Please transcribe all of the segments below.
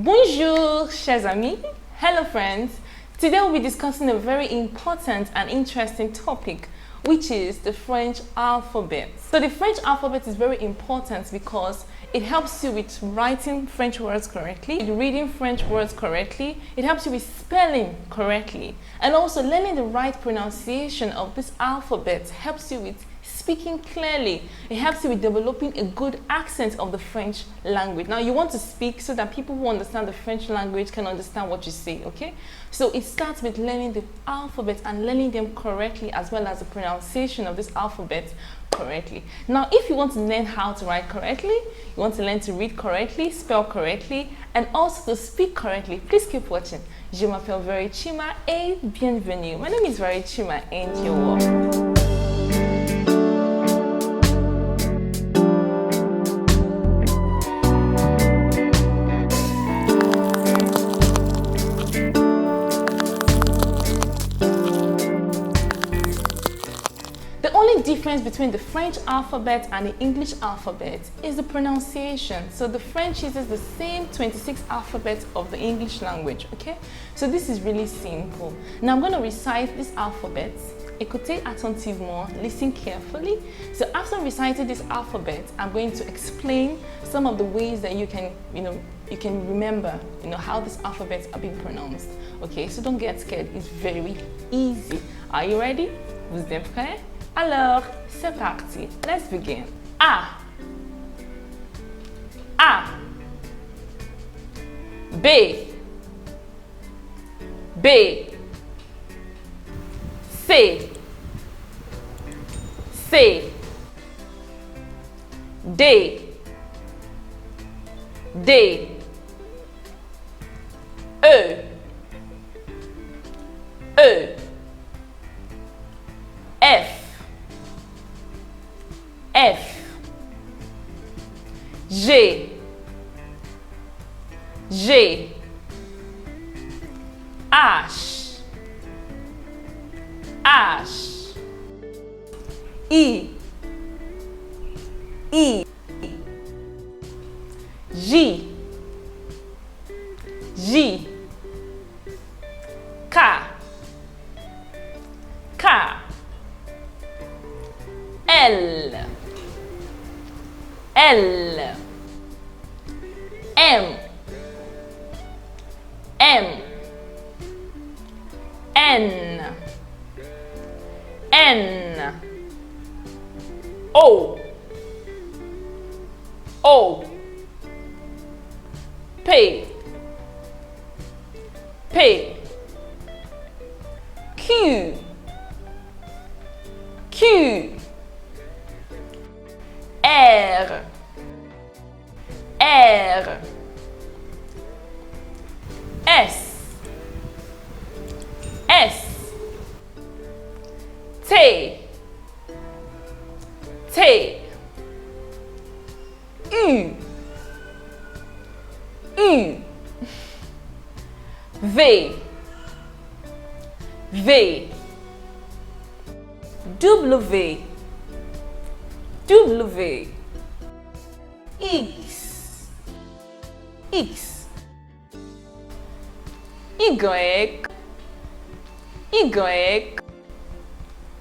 Bonjour, chers amis. Hello, friends. Today we'll be discussing a very important and interesting topic, which is the French alphabet. So the French alphabet is very important because it helps you with writing French words correctly, reading French words correctly, it helps you with spelling correctly, and also learning the right pronunciation of this alphabet helps you with speaking clearly. It helps you with developing a good accent of the French language. Now you want to speak so that people who understand the French language can understand what you say, okay? So it starts with learning the alphabet and learning them correctly, as well as the pronunciation of this alphabet correctly. Now if you want to learn how to write correctly, you want to learn to read correctly, spell correctly, and also to speak correctly, please keep watching. Je m'appelle Very Chima et bienvenue. My name is Very Chima and you're welcome. The difference between the French alphabet and the English alphabet is the pronunciation. So the French uses the same 26 alphabets of the English language, okay? So this is really simple. Now I'm going to recite these alphabets. Écoutez attentivement, listen carefully. So after reciting this alphabet, I'm going to explain some of the ways that you can, you can remember, how these alphabets are being pronounced. Okay, so don't get scared. It's very easy. Are you ready? Vous êtes prêts? Alors, c'est parti. Let's begin. A. A. B. B. C. C. D. D. E. E. F. F. G. G. H. H. I. I. J. J. K. K. L. L. M. M. N. N. O. O. P. P. Q. Q. R. R. S. S. T. T. U. U. V. V. W. W. X. X. Y. Y.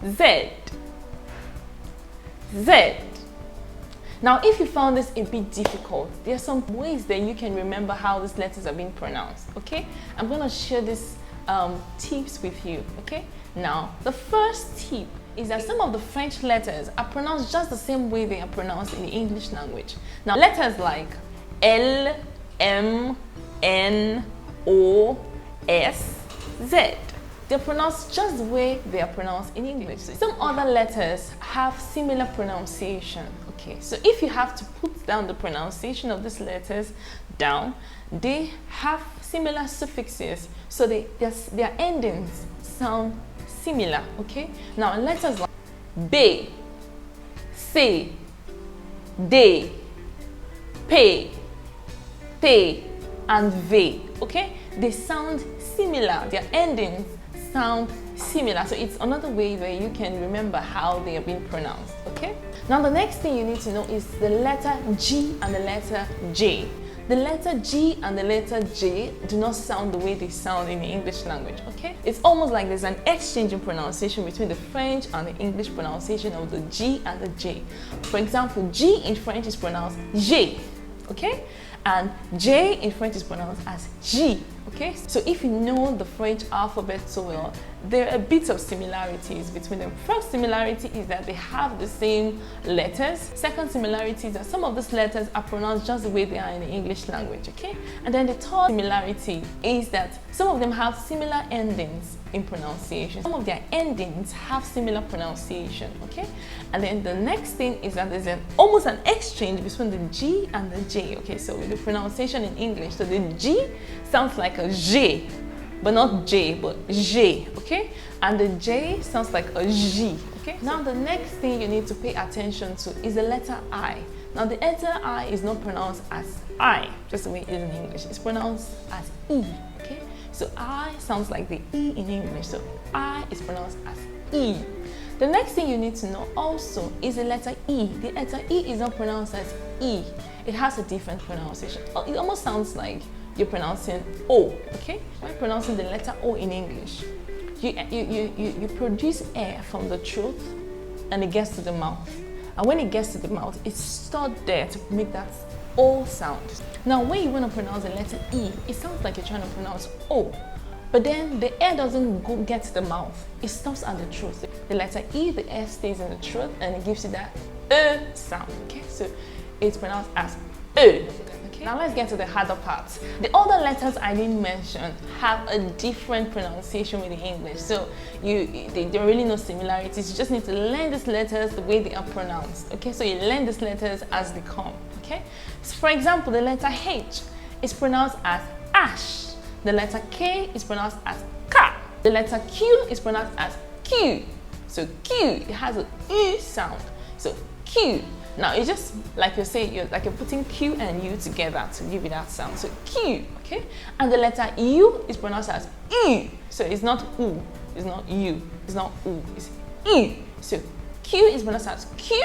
Z. Z. Now, if you found this a bit difficult, there are some ways that you can remember how these letters are being pronounced, okay? I'm going to share these tips with you, okay? Now, the first tip is that some of the French letters are pronounced just the same way they are pronounced in the English language. Now, letters like L, M, N, O, S, Z, they're pronounced just the way they are pronounced in English. Some other letters have similar pronunciation. Okay, so if you have to put down the pronunciation of these letters down, they have similar suffixes, so their endings sound similar. Okay, now letters like B, C, D, P, T, and V, okay, they sound similar, their endings sound similar. So it's another way where you can remember how they are being pronounced, okay? Now the next thing you need to know is the letter G and the letter J. The letter G and the letter J do not sound the way they sound in the English language, okay? It's almost like there's an exchange in pronunciation between the French and the English pronunciation of the G and the J. For example, G in French is pronounced J, okay? And J in French is pronounced as G, okay? So if you know the French alphabet so well, there are a bit of similarities between them. First similarity is that they have the same letters. Second similarity is that some of these letters are pronounced just the way they are in the English language, okay? And then the third similarity is that some of them have similar endings in pronunciation. Some of their endings have similar pronunciation, okay? And then the next thing is that there's almost an exchange between the G and the J, okay? So with the pronunciation in English, so the G sounds like a J, but not J, but J, okay? And the J sounds like a J, okay? Now the next thing you need to pay attention to is the letter I. Now the letter I is not pronounced as I, just the way it is in English. It's pronounced as E, okay? So I sounds like the E in English, so I is pronounced as E. The next thing you need to know also is the letter E. The letter E is not pronounced as E. It has a different pronunciation. It almost sounds like you're pronouncing O, okay? When pronouncing the letter O in English, you produce air from the throat and it gets to the mouth. And when it gets to the mouth, it's stored there to make that O sound. Now, when you want to pronounce the letter E, it sounds like you're trying to pronounce O. But then the air doesn't get to the mouth. It stops at the throat. The letter E, the air stays in the throat and it gives you that sound, okay? So it's pronounced as okay? Now let's get to the harder parts. The other letters I didn't mention have a different pronunciation with the English. So there are really no similarities. You just need to learn these letters the way they are pronounced, okay? So you learn these letters as they come, okay? So for example, the letter H is pronounced as ash. The letter K is pronounced as ka. The letter Q is pronounced as Q. So Q, it has a U sound. So Q. Now it's just like you're saying, you're putting Q and U together to give it that sound. So Q, okay? And the letter U is pronounced as U. So it's not U, it's not U, it's not U, it's U. So Q is pronounced as Q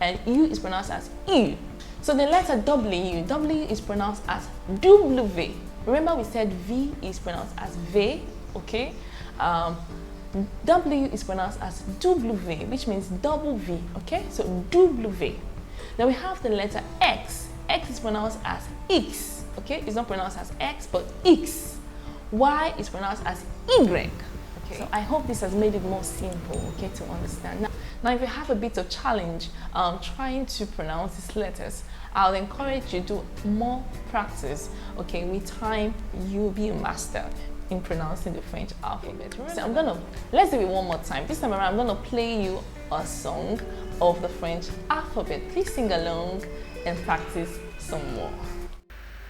and U is pronounced as U. So the letter W, W is pronounced as W. Remember we said V is pronounced as V, okay? W is pronounced as W, which means double V, okay? So W. Then we have the letter X. X is pronounced as X, okay? It's not pronounced as X, but X. Y is pronounced as Y, okay? So I hope this has made it more simple, okay, to understand. Now if you have a bit of challenge trying to pronounce these letters, I'll encourage you to do more practice, okay? With time, you'll be a master in pronouncing the French alphabet. So let's do it one more time. This time around, I'm gonna play you a song of the French alphabet. Please sing along and practice some more.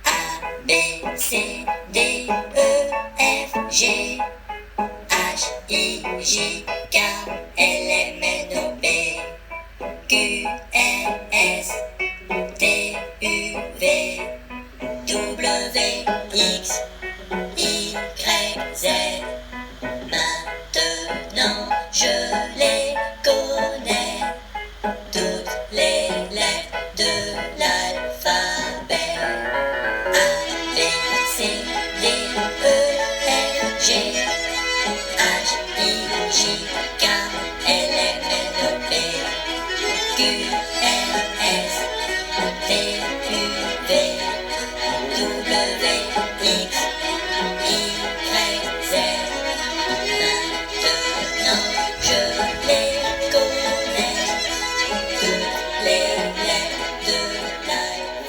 A, B, C, D, E, F, G, H, I, J, K, L, M, N, O, P, Q, R, S, T, U, V, W, X, Y, Z. Maintenant je les connais, toutes les lettres de l'alphabet. A, B, C, D, E, F, G, H, I, J, K, L, M, N, O, P, Q, R, S, T, U, V, W, X, Y, Z. Maintenant je les connais, toutes les lettres de l'alphabet.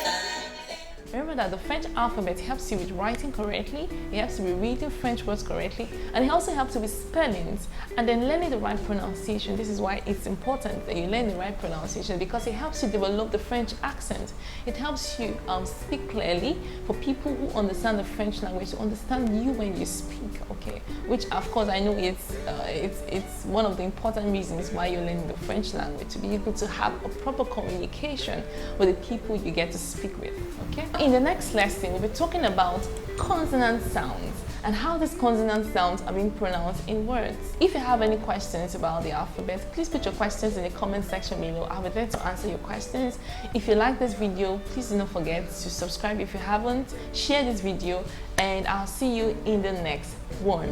Remember that the French alphabet helps you with writing correctly, it helps you with reading French words correctly, and it also helps you with spellings and then learning the right pronunciation. This is why it's important that you learn the right pronunciation, because it helps you develop the French accent. It helps you speak clearly for people who understand the French language, to understand you when you speak, okay? Which of course I know it's one of the important reasons why you're learning the French language, to be able to have a proper communication with the people you get to speak with, okay? In the next lesson, we'll be talking about consonant sounds and how these consonant sounds are being pronounced in words. If you have any questions about the alphabet, please put your questions in the comment section below. I'll be there to answer your questions. If you like this video, please do not forget to subscribe if you haven't, share this video, and I'll see you in the next one.